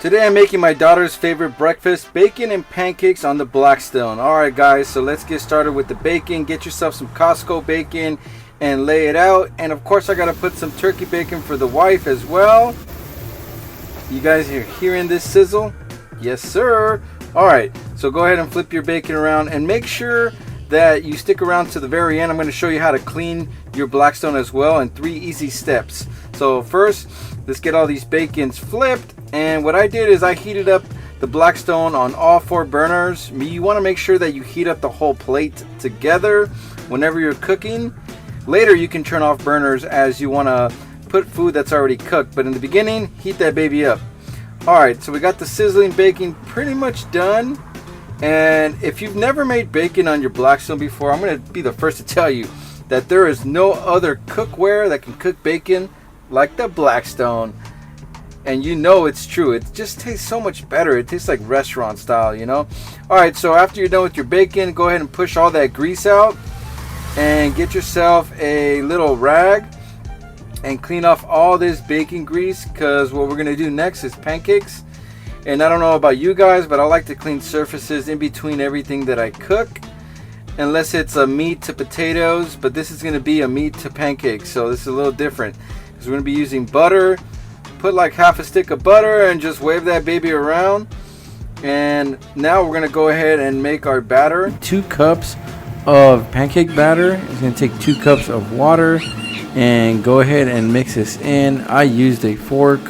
Today I'm making my daughter's favorite breakfast, bacon and pancakes on the Blackstone. Alright guys, so let's get started with the bacon. Get yourself some Costco bacon and lay it out. And of course I gotta put some turkey bacon for the wife as well. You guys are hearing this sizzle? Yes sir. Alright, so go ahead and flip your bacon around and make sure that you stick around to the very end. I'm going to show you how to clean your Blackstone as well in 3 easy steps. So first, let's get all these bacons flipped. And what I did is I heated up the Blackstone on all 4 burners. You want to make sure that you heat up the whole plate together whenever you're cooking. Later you can turn off burners as you want to put food that's already cooked, but in the beginning, heat that baby up. Alright, so we got the sizzling bacon pretty much done. And if you've never made bacon on your Blackstone before, I'm going to be the first to tell you that there is no other cookware that can cook bacon like the Blackstone. And you know it's true. It just tastes so much better. It tastes like restaurant style, you know. Alright, so after you're done with your bacon, go ahead and push all that grease out and get yourself a little rag and clean off all this bacon grease, because what we're going to do next is pancakes. And I don't know about you guys, but I like to clean surfaces in between everything that I cook, unless it's a meat to potatoes, but this is going to be a meat to pancakes, so this is a little different because we're going to be using butter. Put like half a stick of butter and just wave that baby around. And now we're going to go ahead and make our batter. 2 cups of pancake batter. It's going to take 2 cups of water and go ahead and mix this in. I used a fork,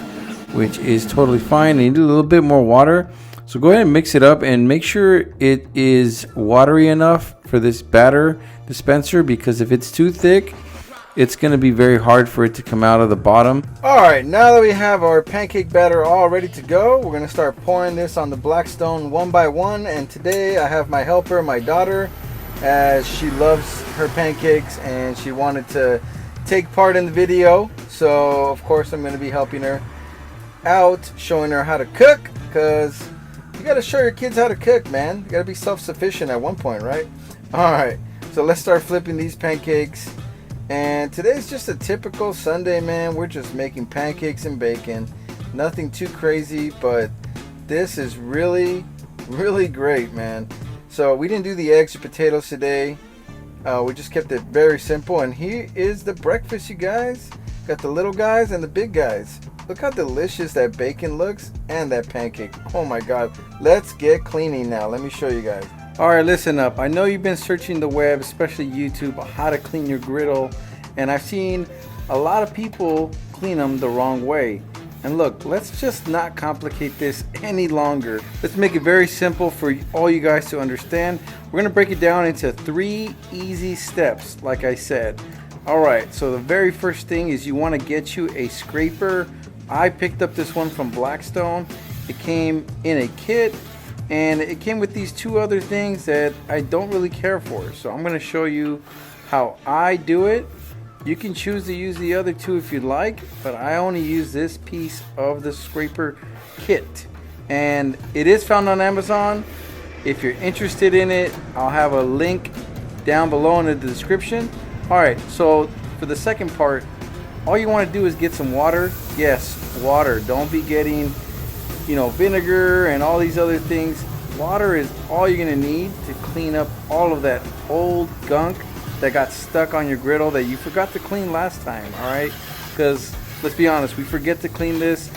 which is totally fine. You need a little bit more water, so go ahead and mix it up and make sure it is watery enough for this batter dispenser, because if it's too thick, it's going to be very hard for it to come out of the bottom. Alright, now that we have our pancake batter all ready to go, we're going to start pouring this on the Blackstone one by one. And today I have my helper, my daughter, as she loves her pancakes and she wanted to take part in the video, so of course I'm going to be helping her out, showing her how to cook, because you got to show your kids how to cook, man. You got to be self-sufficient at one point, right? Alright, so let's start flipping these pancakes. And today's just a typical Sunday, man. We're just making pancakes and bacon. Nothing too crazy, but this is really great, man. So we didn't do the eggs or potatoes today. We just kept it very simple. And here is the breakfast, you guys. Got the little guys and the big guys. Look how delicious that bacon looks and that pancake. Oh my god. Let's get cleaning now. Let me show you guys. Alright, listen up. I know you've been searching the web, especially YouTube, on how to clean your griddle. And I've seen a lot of people clean them the wrong way. And look, let's just not complicate this any longer. Let's make it very simple for all you guys to understand. We're going to break it down into 3 easy steps, like I said. Alright, so the very first thing is you want to get you a scraper. I picked up this one from Blackstone. It came in a kit, and it came with these 2 other things that I don't really care for. So I'm going to show you how I do it. You can choose to use the other 2 if you'd like, but I only use this piece of the scraper kit. And it is found on Amazon. If you're interested in it, I'll have a link down below in the description. Alright, so for the second part, all you want to do is get some water. Yes, water. Don't be getting, vinegar and all these other things. Water is all you're going to need to clean up all of that old gunk that got stuck on your griddle that you forgot to clean last time. Alright, because let's be honest, we forget to clean this.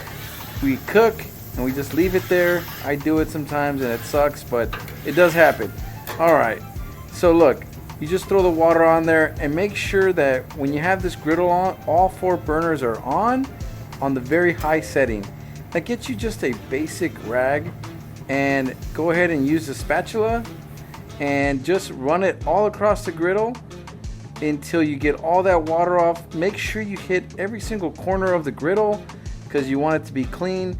We cook and we just leave it there. I do it sometimes and it sucks, but it does happen. Alright, so look, you just throw the water on there and make sure that when you have this griddle on, all 4 burners are on the very high setting. That gets you just a basic rag, and go ahead and use the spatula and just run it all across the griddle until you get all that water off. Make sure you hit every single corner of the griddle because you want it to be clean.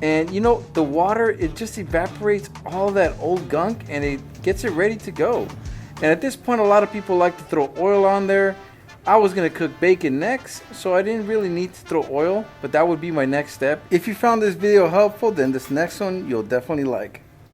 And the water, it just evaporates all that old gunk and it gets it ready to go. And at this point, a lot of people like to throw oil on there. I was going to cook bacon next, so I didn't really need to throw oil, but that would be my next step. If you found this video helpful, then this next one you'll definitely like.